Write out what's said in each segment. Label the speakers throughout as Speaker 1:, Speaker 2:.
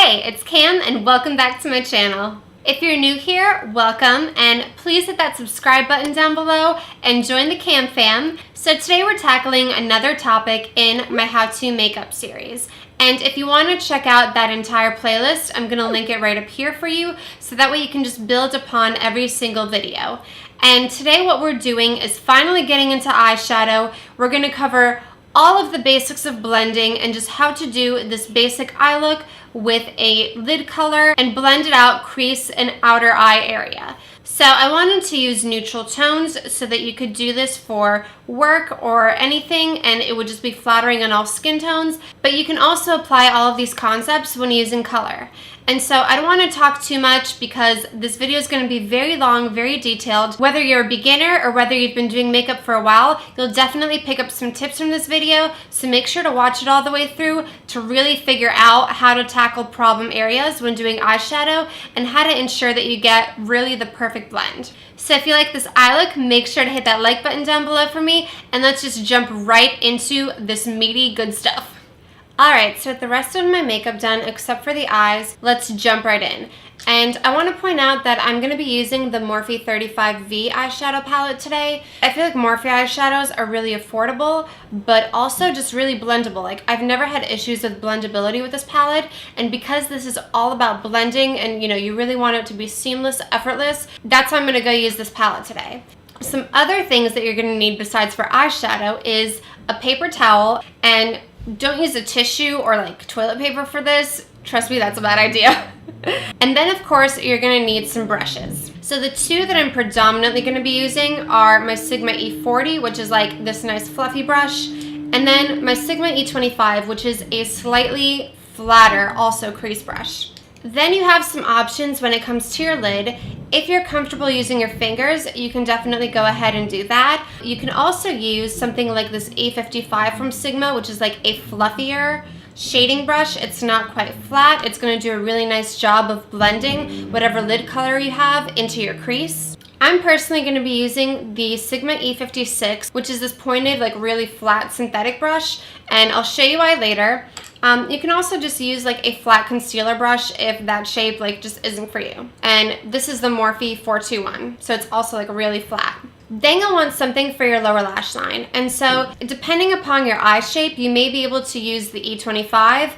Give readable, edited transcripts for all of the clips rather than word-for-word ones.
Speaker 1: Hey, it's Cam and welcome back to my channel. If you're new here, welcome, and please hit that subscribe button down below and join the Cam fam. So today we're tackling another topic in my how-to makeup series. And if you want to check out that entire playlist, I'm going to link it right up here for you, so that way you can just build upon every single video. And today what we're doing is finally getting into eyeshadow. We're going to cover all of the basics of blending and just how to do this basic eye look with a lid color and blend it out crease and outer eye area. So I wanted to use neutral tones so that you could do this for work or anything and it would just be flattering on all skin tones, but you can also apply all of these concepts when using color. And so I don't want to talk too much because this video is going to be very long, very detailed. Whether you're a beginner or whether you've been doing makeup for a while, you'll definitely pick up some tips from this video, so make sure to watch it all the way through to really figure out how to tackle problem areas when doing eyeshadow and how to ensure that you get really the perfect blend. So if you like this eye look, make sure to hit that like button down below for me, and let's just jump right into this meaty good stuff. Alright, so with the rest of my makeup done except for the eyes, let's jump right in. And I want to point out that I'm going to be using the Morphe 35V eyeshadow palette today. I feel like Morphe eyeshadows are really affordable, but also just really blendable. Like, I've never had issues with blendability with this palette, and because this is all about blending and you really want it to be seamless, effortless, that's why I'm going to go use this palette today. Some other things that you're going to need besides for eyeshadow is a paper towel, and don't use a tissue or like toilet paper for this. Trust me, that's a bad idea. And then of course you're gonna need some brushes. So the two that I'm predominantly gonna be using are my Sigma E40, which is like this nice fluffy brush, and then my Sigma E25, which is a slightly flatter, also crease brush. Then you have some options when it comes to your lid. If you're comfortable using your fingers, you can definitely go ahead and do that. You can also use something like this E55 from Sigma, which is like a fluffier shading brush. It's not quite flat. It's going to do a really nice job of blending whatever lid color you have into your crease. I'm personally going to be using the Sigma E56, which is this pointed, like really flat synthetic brush, and I'll show you why later. You can also just use like a flat concealer brush if that shape like just isn't for you. And this is the Morphe 421, so it's also like really flat. Then you'll want something for your lower lash line. And so depending upon your eye shape, you may be able to use the E25.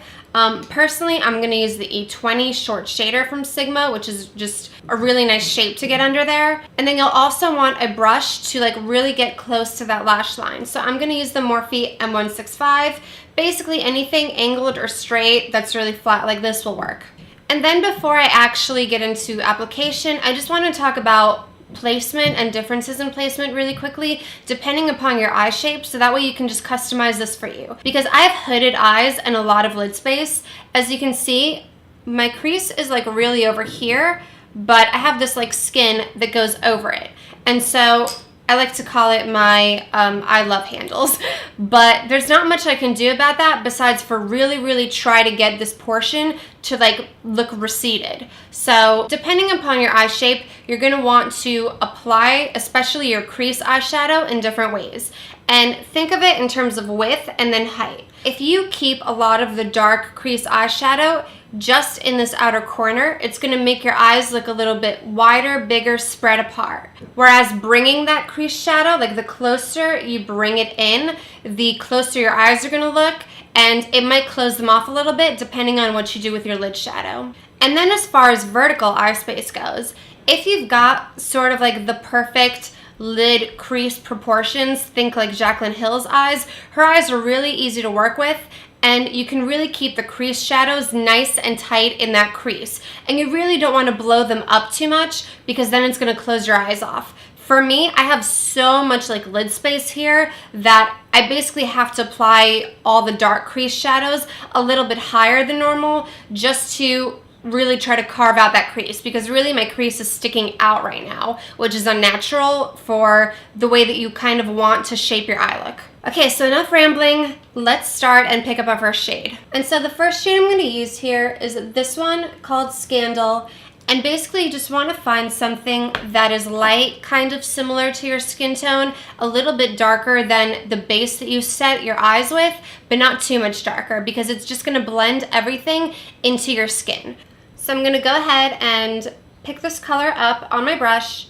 Speaker 1: Personally, I'm going to use the E20 short shader from Sigma, which is just a really nice shape to get under there. And then you'll also want a brush to like really get close to that lash line. So I'm going to use the Morphe M165. Basically anything angled or straight that's really flat like this will work. And then before I actually get into application, I just want to talk about placement and differences in placement really quickly depending upon your eye shape, so that way you can just customize this for you. Because I have hooded eyes and a lot of lid space. As you can see, my crease is like really over here, but I have this like skin that goes over it. And so I like to call it my I love handles, but there's not much I can do about that besides for really try to get this portion to like look receded. So depending upon your eye shape, you're going to want to apply especially your crease eyeshadow in different ways. And think of it in terms of width and then height. If you keep a lot of the dark crease eyeshadow just in this outer corner, it's going to make your eyes look a little bit wider, bigger, spread apart. Whereas bringing that crease shadow, like the closer you bring it in, the closer your eyes are going to look, and it might close them off a little bit depending on what you do with your lid shadow. And then as far as vertical eye space goes, if you've got sort of like the perfect lid crease proportions, think like Jaclyn Hill's eyes. Her eyes are really easy to work with, and you can really keep the crease shadows nice and tight in that crease. And you really don't want to blow them up too much because then it's going to close your eyes off. For me, I have so much like lid space here that I basically have to apply all the dark crease shadows a little bit higher than normal just to really try to carve out that crease, because really my crease is sticking out right now, which is unnatural for the way that you kind of want to shape your eye look. Okay, so enough rambling. Let's start and pick up our first shade. And so the first shade I'm going to use here is this one called Scandal. And basically you just want to find something that is light, kind of similar to your skin tone, a little bit darker than the base that you set your eyes with, but not too much darker because it's just going to blend everything into your skin. So I'm going to go ahead and pick this color up on my brush,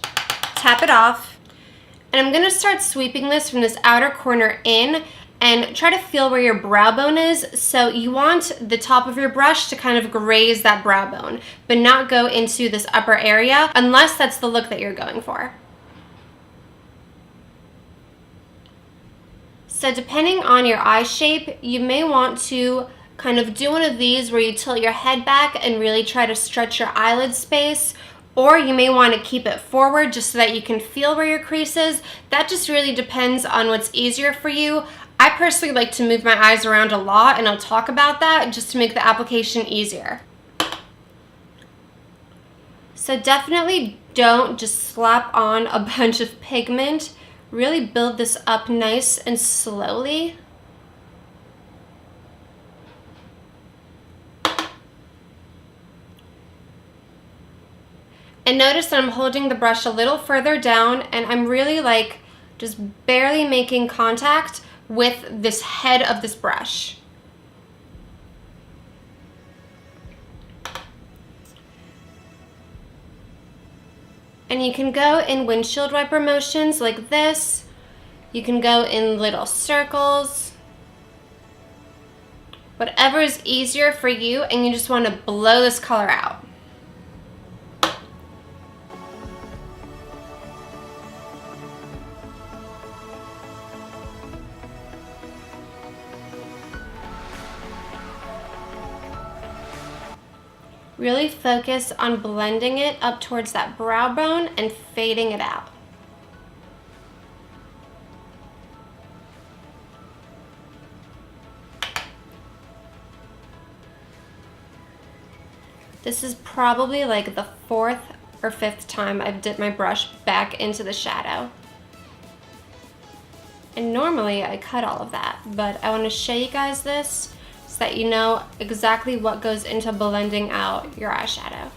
Speaker 1: tap it off, and I'm going to start sweeping this from this outer corner in and try to feel where your brow bone is. So you want the top of your brush to kind of graze that brow bone, but not go into this upper area unless that's the look that you're going for. So depending on your eye shape, you may want to kind of do one of these where you tilt your head back and really try to stretch your eyelid space, or you may want to keep it forward just so that you can feel where your crease is. That just really depends on what's easier for you. I personally like to move my eyes around a lot, and I'll talk about that just to make the application easier. So definitely don't just slap on a bunch of pigment. Really build this up nice and slowly. And notice that I'm holding the brush a little further down, and I'm really like just barely making contact with this head of this brush. And you can go in windshield wiper motions like this. You can go in little circles. Whatever is easier for you, and you just want to blow this color out. Really focus on blending it up towards that brow bone and fading it out. This is probably like the 4th or 5th time I've dipped my brush back into the shadow. And normally I cut all of that, but I want to show you guys this so that you know exactly what goes into blending out your eyeshadow.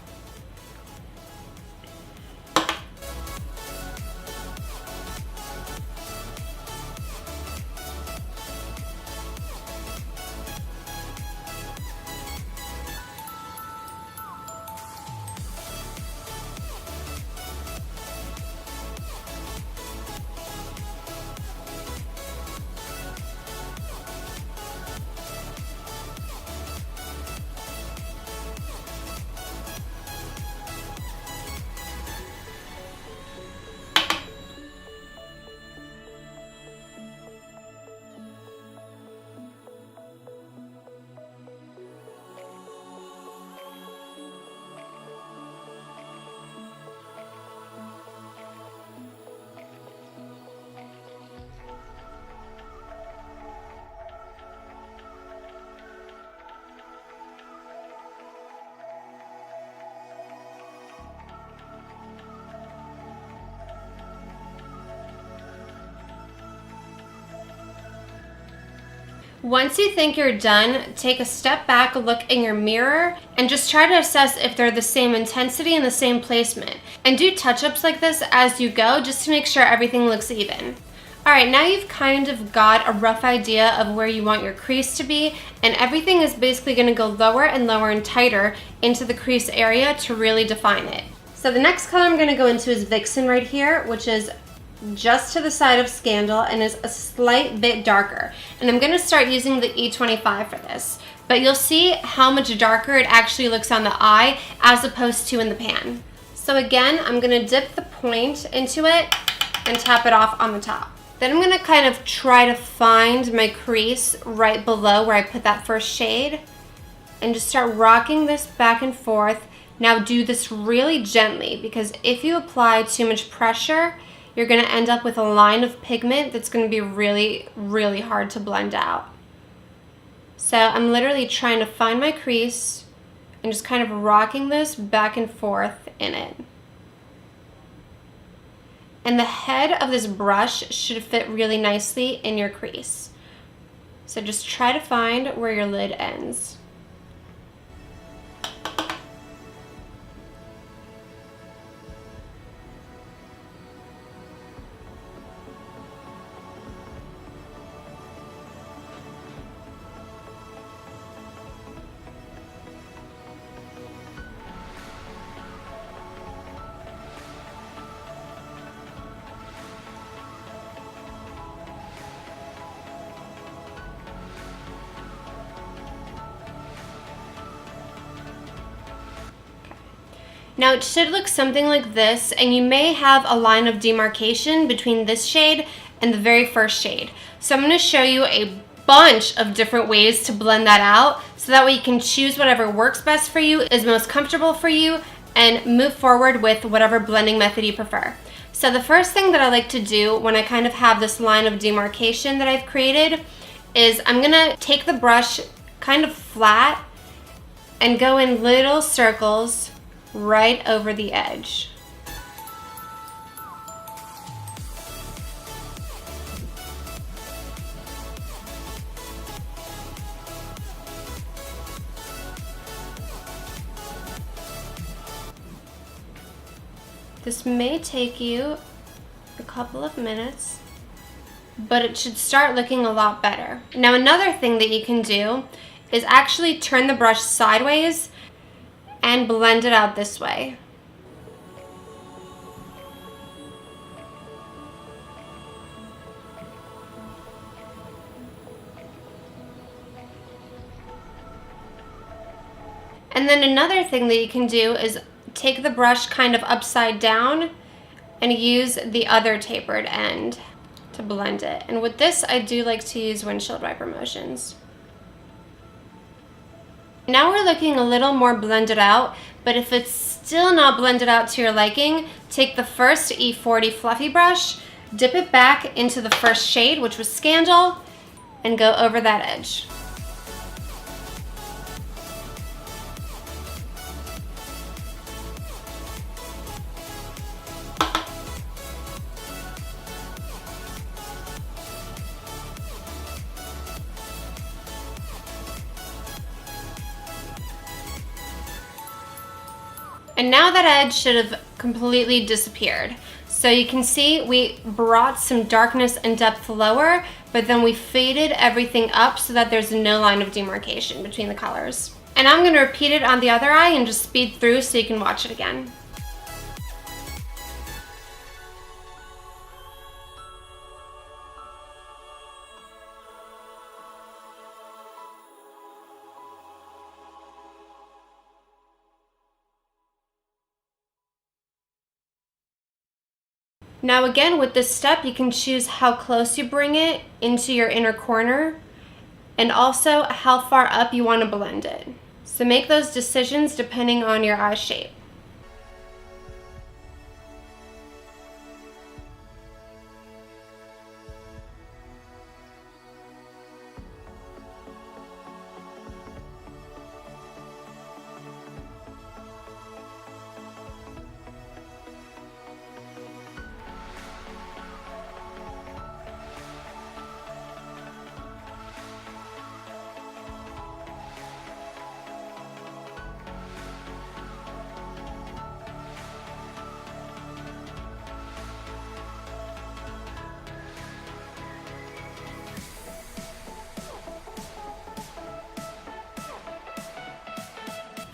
Speaker 1: Once you think you're done, take a step back, look in your mirror, and just try to assess if they're the same intensity and the same placement. And do touch-ups like this as you go, just to make sure everything looks even. Alright, now you've kind of got a rough idea of where you want your crease to be, and everything is basically going to go lower and lower and tighter into the crease area to really define it. So the next color I'm going to go into is Vixen right here, which is just to the side of Scandal and is a slight bit darker. And I'm going to start using the E25 for this. But you'll see how much darker it actually looks on the eye as opposed to in the pan. So again, I'm going to dip the point into it and tap it off on the top. Then I'm going to kind of try to find my crease right below where I put that first shade and just start rocking this back and forth. Now do this really gently, because if you apply too much pressure, you're going to end up with a line of pigment that's going to be really, really hard to blend out. So I'm literally trying to find my crease and just kind of rocking this back and forth in it. And the head of this brush should fit really nicely in your crease. So just try to find where your lid ends. Now it should look something like this, and you may have a line of demarcation between this shade and the very first shade. So I'm going to show you a bunch of different ways to blend that out, so that way you can choose whatever works best for you, is most comfortable for you, and move forward with whatever blending method you prefer. So the first thing that I like to do when I kind of have this line of demarcation that I've created is I'm gonna take the brush kind of flat and go in little circles right over the edge. This may take you a couple of minutes, but it should start looking a lot better. Now another thing that you can do is actually turn the brush sideways and blend it out this way. And then another thing that you can do is take the brush kind of upside down and use the other tapered end to blend it. And with this, I do like to use windshield wiper motions. Now we're looking a little more blended out, but if it's still not blended out to your liking, take the first E40 fluffy brush, dip it back into the first shade, which was Scandal, and go over that edge. And now that edge should have completely disappeared. So you can see we brought some darkness and depth lower, but then we faded everything up so that there's no line of demarcation between the colors. And I'm going to repeat it on the other eye and just speed through so you can watch it again. Now again, with this step, you can choose how close you bring it into your inner corner and also how far up you want to blend it. So make those decisions depending on your eye shape.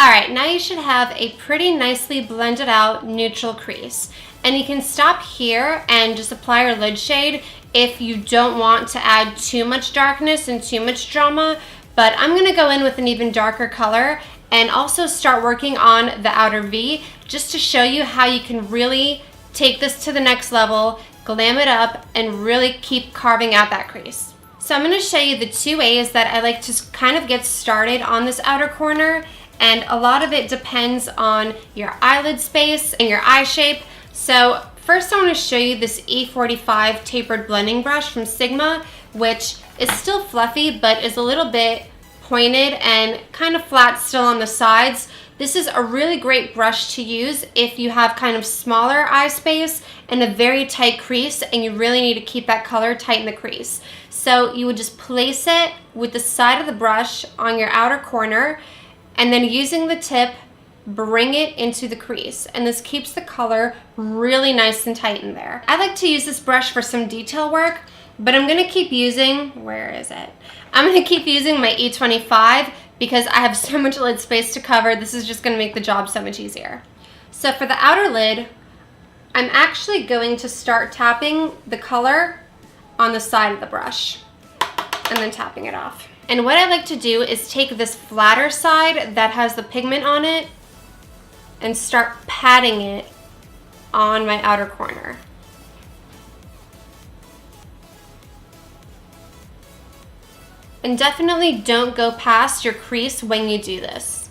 Speaker 1: Alright, now you should have a pretty nicely blended out neutral crease. And you can stop here and just apply your lid shade if you don't want to add too much darkness and too much drama. But I'm going to go in with an even darker color and also start working on the outer V just to show you how you can really take this to the next level, glam it up, and really keep carving out that crease. So I'm going to show you the two ways that I like to kind of get started on this outer corner. And a lot of it depends on your eyelid space and your eye shape. So first I want to show you this E45 Tapered blending brush from Sigma, which is still fluffy but is a little bit pointed and kind of flat still on the sides. This is a really great brush to use if you have kind of smaller eye space and a very tight crease and you really need to keep that color tight in the crease. So you would just place it with the side of the brush on your outer corner, and then using the tip, bring it into the crease. And this keeps the color really nice and tight in there. I like to use this brush for some detail work, but I'm gonna keep using, where is it? I'm gonna keep using my E25 because I have so much lid space to cover. This is just gonna make the job so much easier. So for the outer lid, I'm actually going to start tapping the color on the side of the brush and then tapping it off. And what I like to do is take this flatter side that has the pigment on it and start patting it on my outer corner. And definitely don't go past your crease when you do this.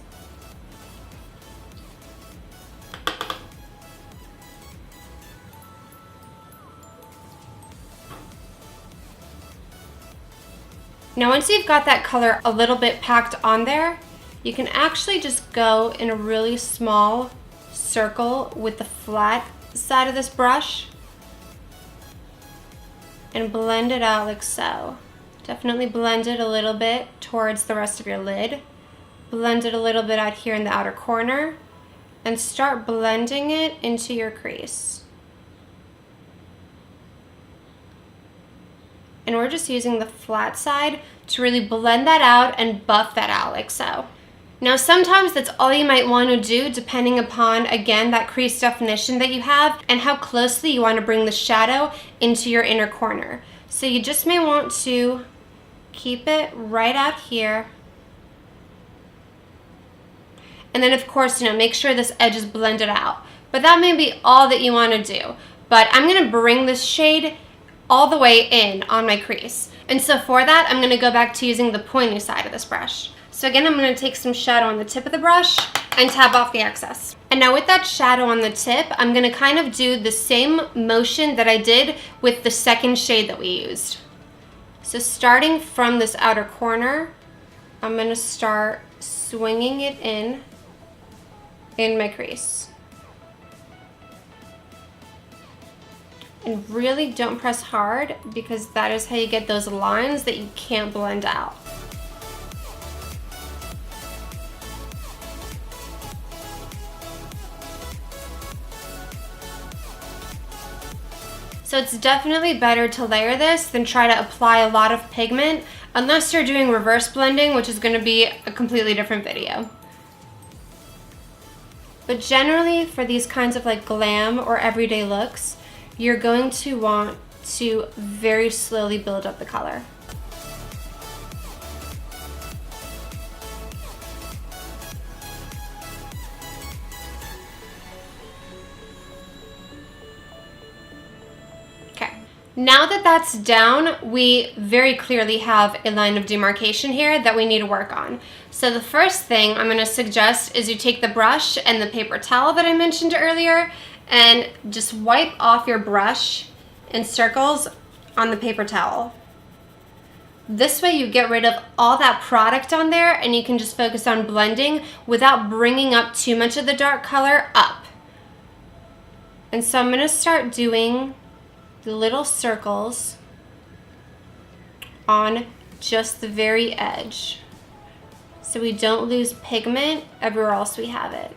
Speaker 1: Now once you've got that color a little bit packed on there, you can actually just go in a really small circle with the flat side of this brush and blend it out like so. Definitely blend it a little bit towards the rest of your lid. Blend it a little bit out here in the outer corner and start blending it into your crease. And we're just using the flat side to really blend that out and buff that out like so. Now sometimes that's all you might want to do depending upon, again, that crease definition that you have and how closely you want to bring the shadow into your inner corner. So you just may want to keep it right out here. And then of course, make sure this edge is blended out. But that may be all that you want to do. But I'm going to bring this shade all the way in on my crease. And so for that, I'm going to go back to using the pointy side of this brush. So again, I'm going to take some shadow on the tip of the brush and tap off the excess. And now with that shadow on the tip, I'm going to kind of do the same motion that I did with the second shade that we used. So starting from this outer corner, I'm going to start swinging it in my crease. And really don't press hard because that is how you get those lines that you can't blend out. So it's definitely better to layer this than try to apply a lot of pigment unless you're doing reverse blending, which is going to be a completely different video. But generally for these kinds of like glam or everyday looks, you're going to want to very slowly build up the color. Now that that's down, we very clearly have a line of demarcation here that we need to work on. So the first thing I'm going to suggest is you take the brush and the paper towel that I mentioned earlier and just wipe off your brush in circles on the paper towel. This way you get rid of all that product on there and you can just focus on blending without bringing up too much of the dark color up. And so I'm going to start doing little circles on just the very edge so we don't lose pigment everywhere else we have it.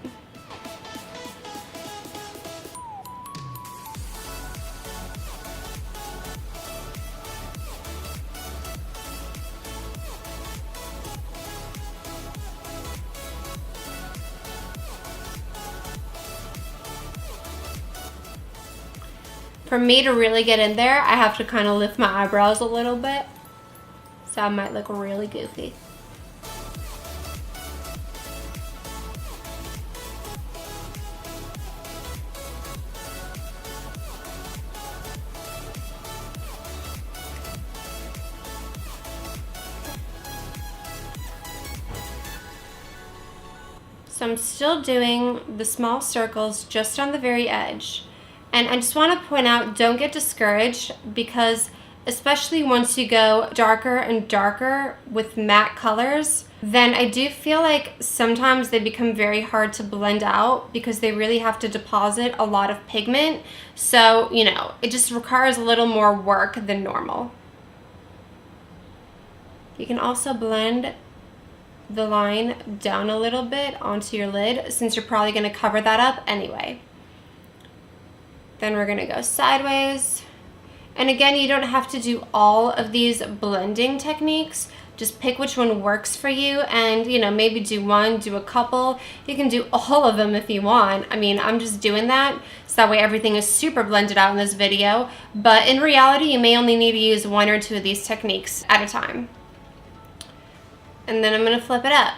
Speaker 1: For me to really get in there, I have to kind of lift my eyebrows a little bit, so I might look really goofy. So I'm still doing the small circles just on the very edge. And I just want to point out, don't get discouraged because especially once you go darker and darker with matte colors, then I do feel like sometimes they become very hard to blend out because they really have to deposit a lot of pigment. So, it just requires a little more work than normal. You can also blend the line down a little bit onto your lid since you're probably going to cover that up anyway. Then we're going to go sideways. And again, you don't have to do all of these blending techniques. Just pick which one works for you and, maybe do one, do a couple. You can do all of them if you want. I mean, I'm just doing that so that way everything is super blended out in this video. But in reality, you may only need to use one or two of these techniques at a time. And then I'm going to flip it up.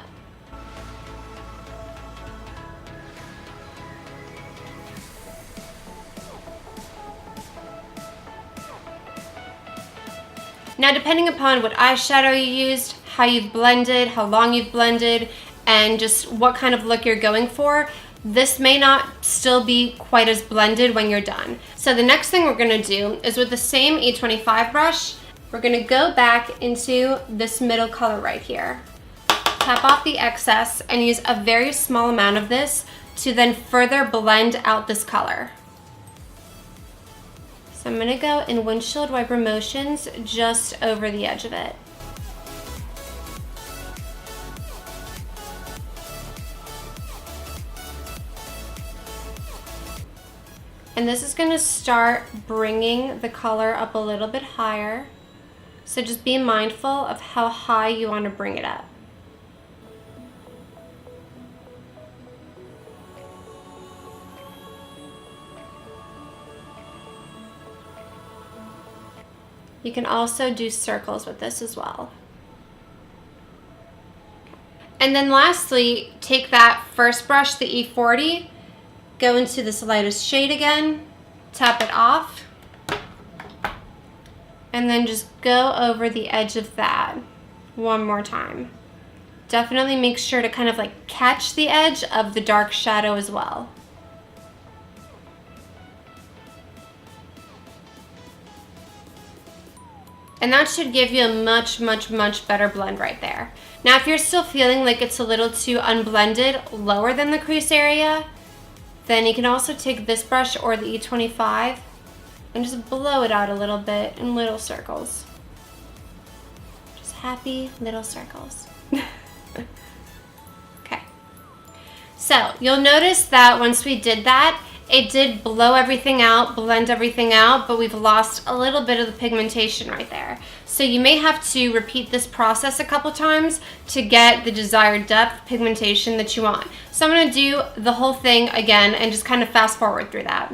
Speaker 1: Now, depending upon what eyeshadow you used, how you've blended, how long you've blended, and just what kind of look you're going for, this may not still be quite as blended when you're done. So the next thing we're gonna do is with the same E25 brush, we're gonna go back into this middle color right here. Tap off the excess and use a very small amount of this to then further blend out this color. So I'm gonna go in windshield wiper motions just over the edge of it. And this is gonna start bringing the color up a little bit higher. So just be mindful of how high you wanna bring it up. You can also do circles with this as well. And then lastly, take that first brush, the E40, go into this lightest shade again, tap it off, and then just go over the edge of that one more time. Definitely make sure to kind of like catch the edge of the dark shadow as well. And that should give you a much, much, much better blend right there. Now, if you're still feeling like it's a little too unblended, lower than the crease area, then you can also take this brush or the E25 and just blow it out a little bit in little circles. Just happy little circles. Okay. So you'll notice that once we did that, it did blow everything out, blend everything out, but we've lost a little bit of the pigmentation right there. So you may have to repeat this process a couple times to get the desired depth pigmentation that you want. So I'm gonna do the whole thing again and just kind of fast forward through that.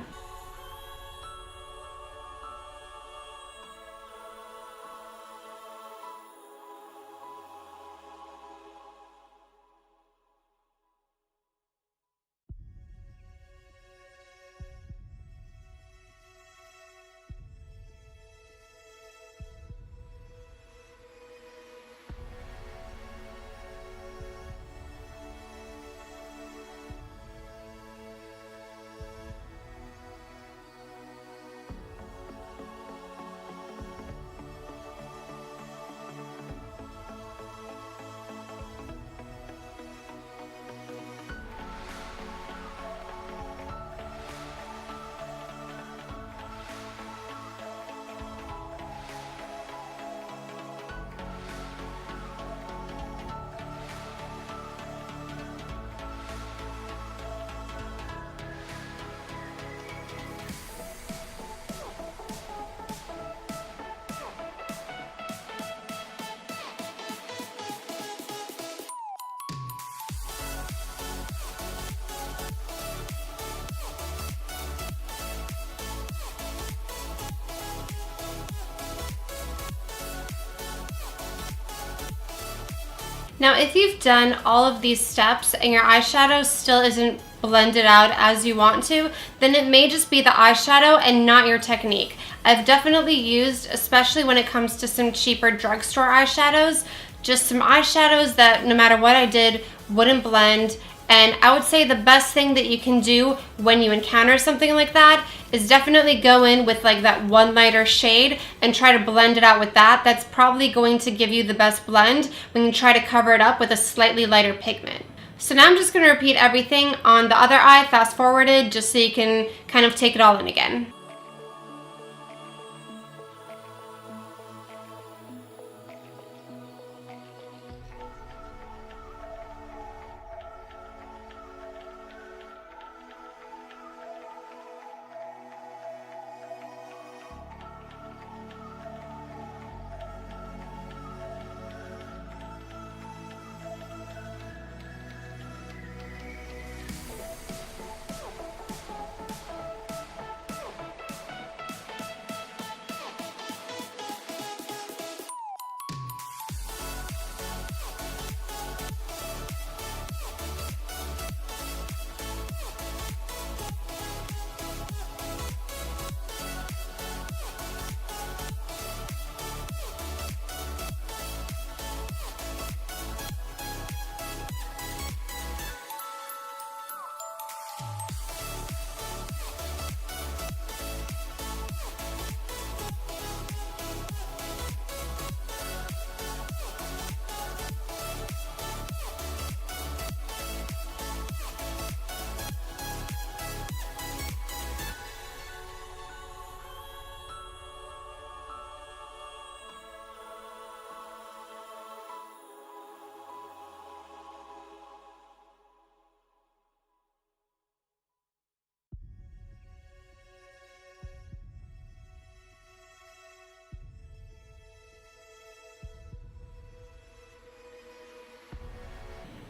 Speaker 1: Now, if you've done all of these steps and your eyeshadow still isn't blended out as you want to, then it may just be the eyeshadow and not your technique. I've definitely used, especially when it comes to some cheaper drugstore eyeshadows, just some eyeshadows that no matter what I did wouldn't blend. And I would say the best thing that you can do when you encounter something like that is definitely go in with like that one lighter shade and try to blend it out with that. That's probably going to give you the best blend when you try to cover it up with a slightly lighter pigment. So now I'm just going to repeat everything on the other eye, fast forwarded, just so you can kind of take it all in again.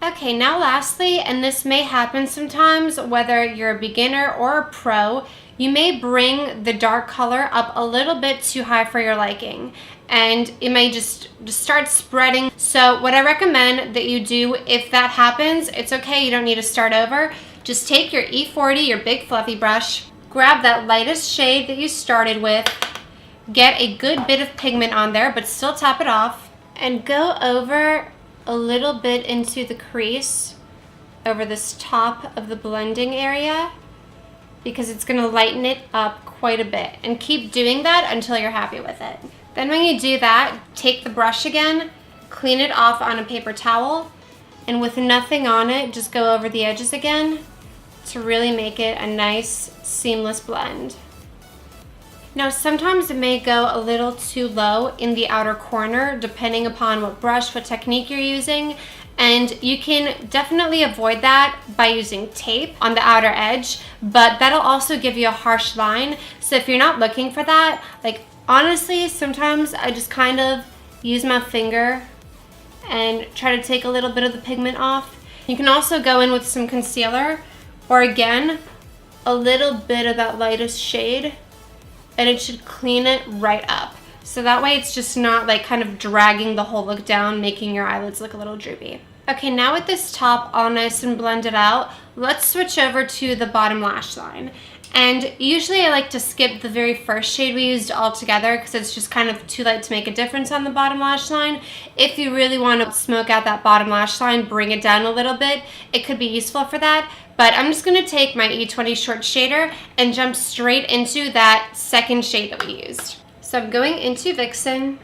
Speaker 1: Okay, now lastly, and this may happen sometimes, whether you're a beginner or a pro, you may bring the dark color up a little bit too high for your liking, and it may just start spreading. So what I recommend that you do, if that happens, it's okay, you don't need to start over. Just take your E40, your big fluffy brush, grab that lightest shade that you started with, get a good bit of pigment on there, but still top it off, and go over a little bit into the crease over this top of the blending area, because it's going to lighten it up quite a bit, and keep doing that until you're happy with it. Then when you do that, take the brush again, clean it off on a paper towel, and with nothing on it, just go over the edges again to really make it a nice seamless blend. Now sometimes it may go a little too low in the outer corner depending upon what brush, what technique you're using, and you can definitely avoid that by using tape on the outer edge, but that'll also give you a harsh line. So if you're not looking for that, like honestly, sometimes I just kind of use my finger and try to take a little bit of the pigment off. You can also go in with some concealer, or again, a little bit of that lightest shade, and it should clean it right up. So that way it's just not like kind of dragging the whole look down, making your eyelids look a little droopy. Okay, now with this top all nice and blended out, let's switch over to the bottom lash line. And usually I like to skip the very first shade we used altogether because it's just kind of too light to make a difference on the bottom lash line. If you really want to smoke out that bottom lash line, bring it down a little bit, it could be useful for that. But I'm just going to take my E20 short shader and jump straight into that second shade that we used. So I'm going into Vixen,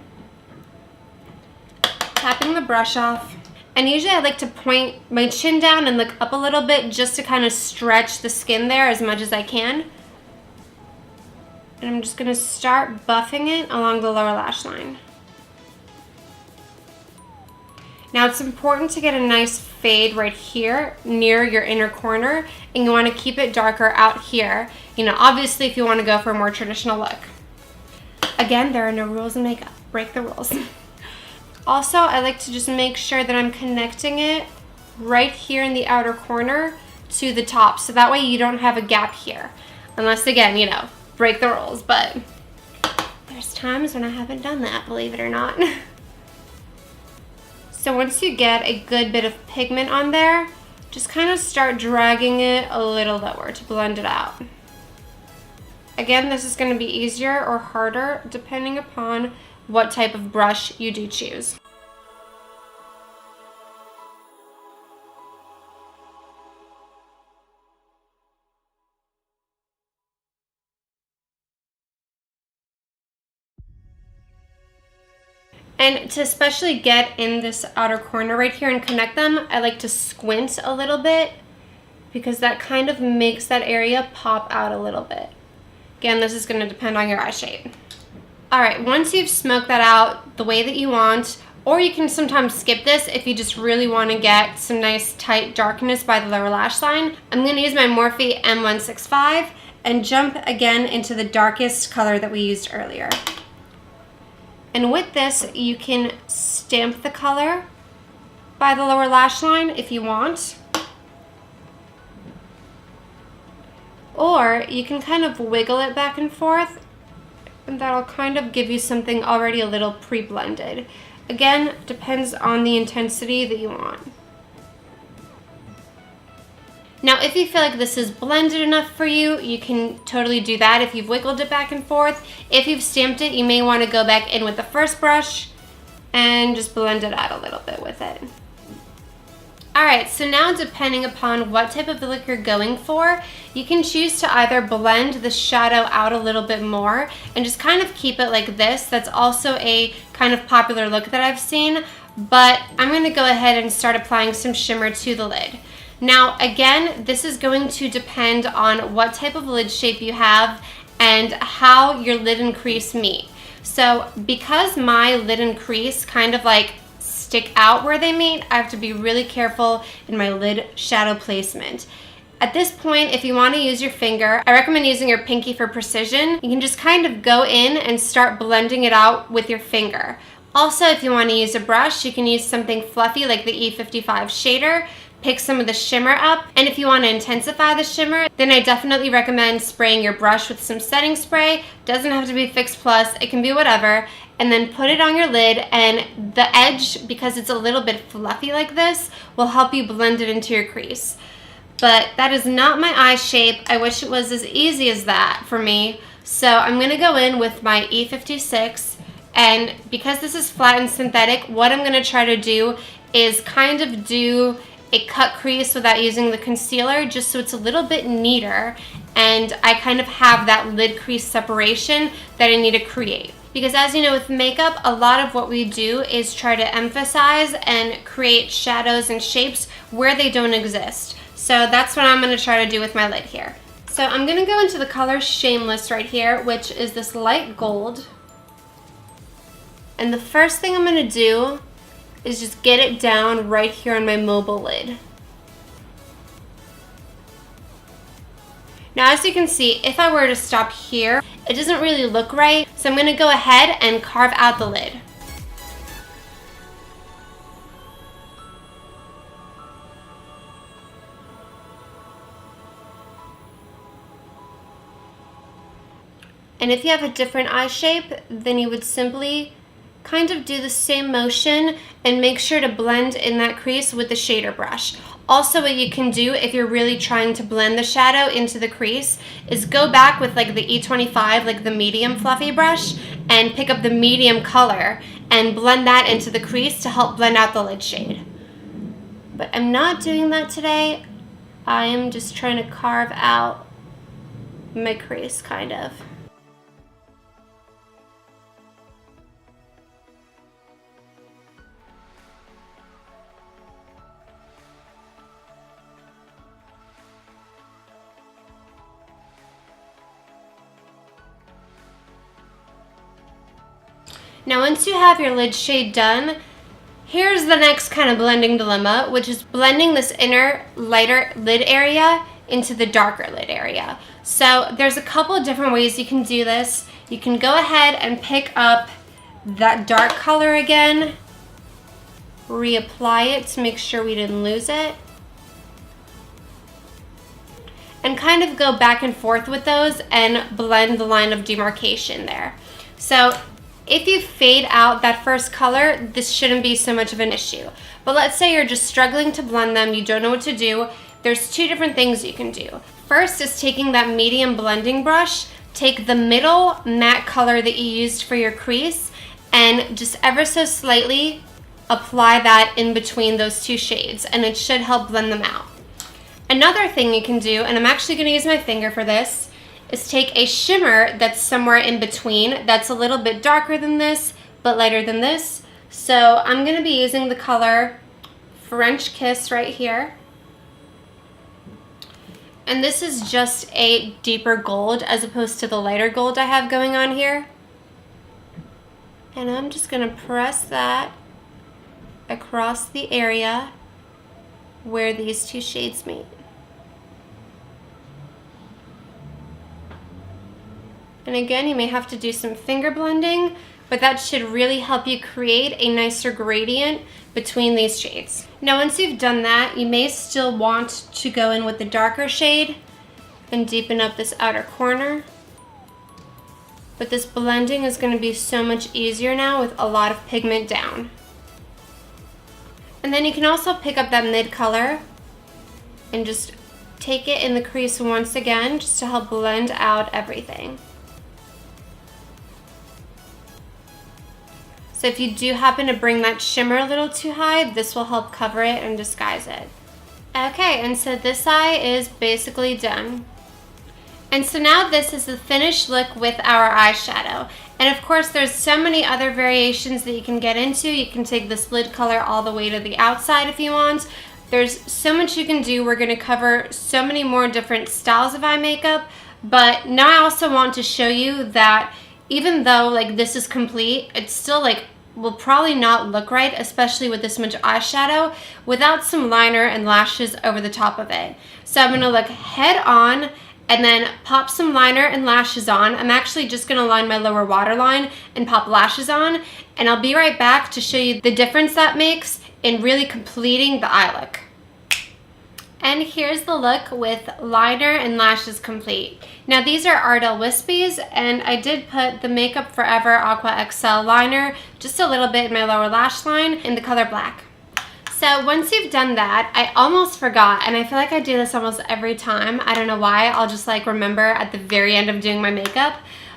Speaker 1: tapping the brush off. And usually I like to point my chin down and look up a little bit just to kind of stretch the skin there as much as I can. And I'm just going to start buffing it along the lower lash line. Now it's important to get a nice fade right here near your inner corner, and you want to keep it darker out here. You know, obviously if you want to go for a more traditional look. Again, there are no rules in makeup. Break the rules. Also, I like to just make sure that I'm connecting it right here in the outer corner to the top, so that way you don't have a gap here. Unless, again, you know, break the rules, but there's times when I haven't done that, believe it or not. So once you get a good bit of pigment on there, just kind of start dragging it a little lower to blend it out. Again, this is going to be easier or harder depending upon what type of brush you do choose. And to especially get in this outer corner right here and connect them, I like to squint a little bit because that kind of makes that area pop out a little bit. Again, this is going to depend on your eye shape. Alright, once you've smoked that out the way that you want, or you can sometimes skip this if you just really want to get some nice tight darkness by the lower lash line, I'm going to use my Morphe M165 and jump again into the darkest color that we used earlier. And with this, you can stamp the color by the lower lash line if you want. Or you can kind of wiggle it back and forth, and that'll kind of give you something already a little pre-blended. Again, depends on the intensity that you want. Now, if you feel like this is blended enough for you, you can totally do that if you've wiggled it back and forth. If you've stamped it, you may want to go back in with the first brush and just blend it out a little bit with it. Alright, so now depending upon what type of look you're going for, you can choose to either blend the shadow out a little bit more and just kind of keep it like this. That's also a kind of popular look that I've seen, but I'm going to go ahead and start applying some shimmer to the lid. Now again, this is going to depend on what type of lid shape you have and how your lid and crease meet. So because my lid and crease kind of like stick out where they meet, I have to be really careful in my lid shadow placement. At this point, if you want to use your finger, I recommend using your pinky for precision. You can just kind of go in and start blending it out with your finger. Also, if you want to use a brush, you can use something fluffy like the E55 shader. Pick some of the shimmer up, and if you want to intensify the shimmer, then I definitely recommend spraying your brush with some setting spray. Doesn't have to be Fix Plus, it can be whatever, and then put it on your lid, and the edge, because it's a little bit fluffy like this, will help you blend it into your crease. But that is not my eye shape. I wish it was as easy as that for me. So I'm going to go in with my E56, and because this is flat and synthetic, what I'm going to try to do is kind of do a cut crease without using the concealer, just so it's a little bit neater and I kind of have that lid crease separation that I need to create. Because as you know, with makeup, a lot of what we do is try to emphasize and create shadows and shapes where they don't exist. So that's what I'm going to try to do with my lid here. So I'm going to go into the color Shameless right here, which is this light gold. And the first thing I'm going to do is just get it down right here on my mobile lid. Now, as you can see, if I were to stop here, it doesn't really look right, so I'm going to go ahead and carve out the lid. And if you have a different eye shape, then you would simply kind of do the same motion and make sure to blend in that crease with the shader brush. Also, what you can do if you're really trying to blend the shadow into the crease is go back with like the E25, like the medium fluffy brush, and pick up the medium color and blend that into the crease to help blend out the lid shade. But I'm not doing that today. I am just trying to carve out my crease, kind of. Now, once you have your lid shade done, here's the next kind of blending dilemma, which is blending this inner lighter lid area into the darker lid area. So there's a couple of different ways you can do this. You can go ahead and pick up that dark color again, reapply it to make sure we didn't lose it, and kind of go back and forth with those and blend the line of demarcation there. So if you fade out that first color, this shouldn't be so much of an issue. But let's say you're just struggling to blend them, you don't know what to do. There's two different things you can do. First is taking that medium blending brush, take the middle matte color that you used for your crease, and just ever so slightly apply that in between those two shades, and it should help blend them out. Another thing you can do, and I'm actually going to use my finger for this, is take a shimmer that's somewhere in between, that's a little bit darker than this, but lighter than this. So I'm going to be using the color French Kiss right here. And this is just a deeper gold as opposed to the lighter gold I have going on here. And I'm just going to press that across the area where these two shades meet. And again, you may have to do some finger blending, but that should really help you create a nicer gradient between these shades. Now, once you've done that, you may still want to go in with the darker shade and deepen up this outer corner. But this blending is going to be so much easier now with a lot of pigment down. And then you can also pick up that mid color and just take it in the crease once again, just to help blend out everything. So if you do happen to bring that shimmer a little too high, this will help cover it and disguise it. Okay, and so this eye is basically done. And so now this is the finished look with our eyeshadow. And of course, there's so many other variations that you can get into. You can take this lid color all the way to the outside if you want. There's so much you can do. We're gonna cover so many more different styles of eye makeup. But now I also want to show you that even though like this is complete, it's still like will probably not look right, especially with this much eyeshadow, without some liner and lashes over the top of it. So I'm gonna look head on and then pop some liner and lashes on. I'm actually just gonna line my lower waterline and pop lashes on, and I'll be right back to show you the difference that makes in really completing the eye look. And here's the look with liner and lashes complete. Now these are Ardell Wispies, and I did put the Makeup Forever Aqua XL liner just a little bit in my lower lash line in the color black. So once you've done that, I almost forgot, and I feel like I do this almost every time. I don't know why. I'll just like remember at the very end of doing my makeup.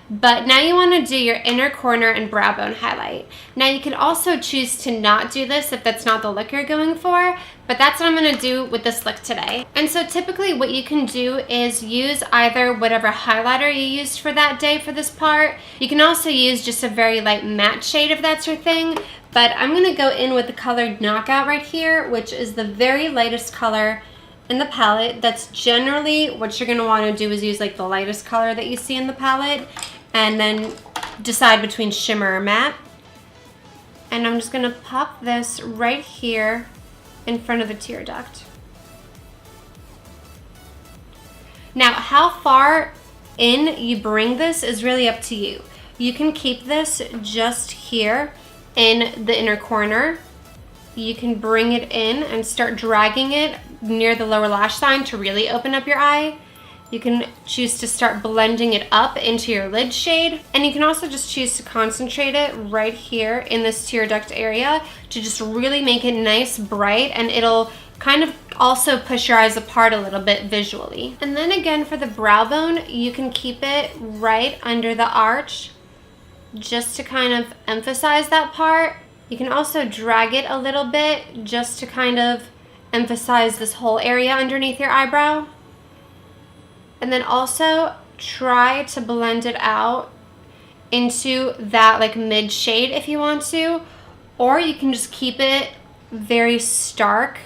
Speaker 1: But now you want to do your inner corner and brow bone highlight. Now you can also choose to not do this if that's not the look you're going for, but that's what I'm going to do with this look today. And so typically what you can do is use either whatever highlighter you used for that day for this part. You can also use just a very light matte shade if that's your thing, but I'm going to go in with the colored Knockout right here, which is the very lightest color in the palette. That's generally what you're going to want to do, is use like the lightest color that you see in the palette, and then decide between shimmer or matte. And I'm just going to pop this right here in front of the tear duct. Now, how far in you bring this is really up to you. You can keep this just here in the inner corner. You can bring it in and start dragging it near the lower lash line to really open up your eye. You can choose to start blending it up into your lid shade, and you can also just choose to concentrate it right here in this tear duct area to just really make it nice, bright, and it'll kind of also push your eyes apart a little bit visually. And then again for the brow bone, you can keep it right under the arch just to kind of emphasize that part. You can also drag it a little bit just to kind of emphasize this whole area underneath your eyebrow. And then also try to blend it out into that like mid shade if you want to, or you can just keep it very stark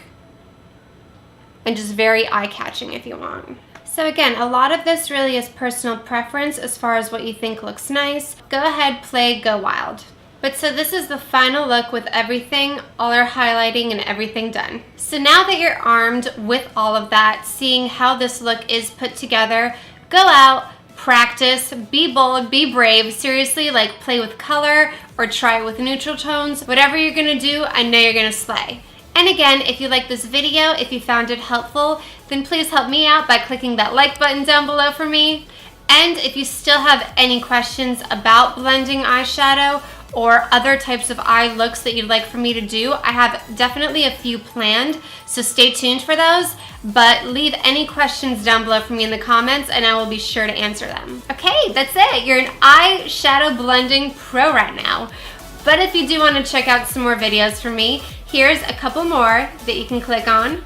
Speaker 1: and just very eye-catching if you want. So again, a lot of this really is personal preference as far as what you think looks nice. Go ahead, play, go wild. But so this is the final look with everything, all our highlighting and everything done. So now that you're armed with all of that, seeing how this look is put together, go out, practice, be bold, be brave. Seriously, like play with color or try it with neutral tones. Whatever you're gonna do, I know you're gonna slay. And again, if you like this video, if you found it helpful, then please help me out by clicking that like button down below for me. And if you still have any questions about blending eyeshadow or other types of eye looks that you'd like for me to do, I have definitely a few planned, so stay tuned for those. But leave any questions down below for me in the comments and I will be sure to answer them. Okay, that's it. You're an eyeshadow blending pro right now. But if you do want to check out some more videos from me, here's a couple more that you can click on.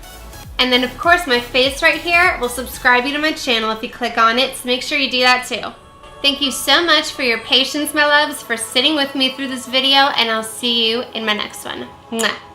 Speaker 1: And then of course my face right here will subscribe you to my channel if you click on it, so make sure you do that too. Thank you so much for your patience, my loves, for sitting with me through this video, and I'll see you in my next one. Mwah.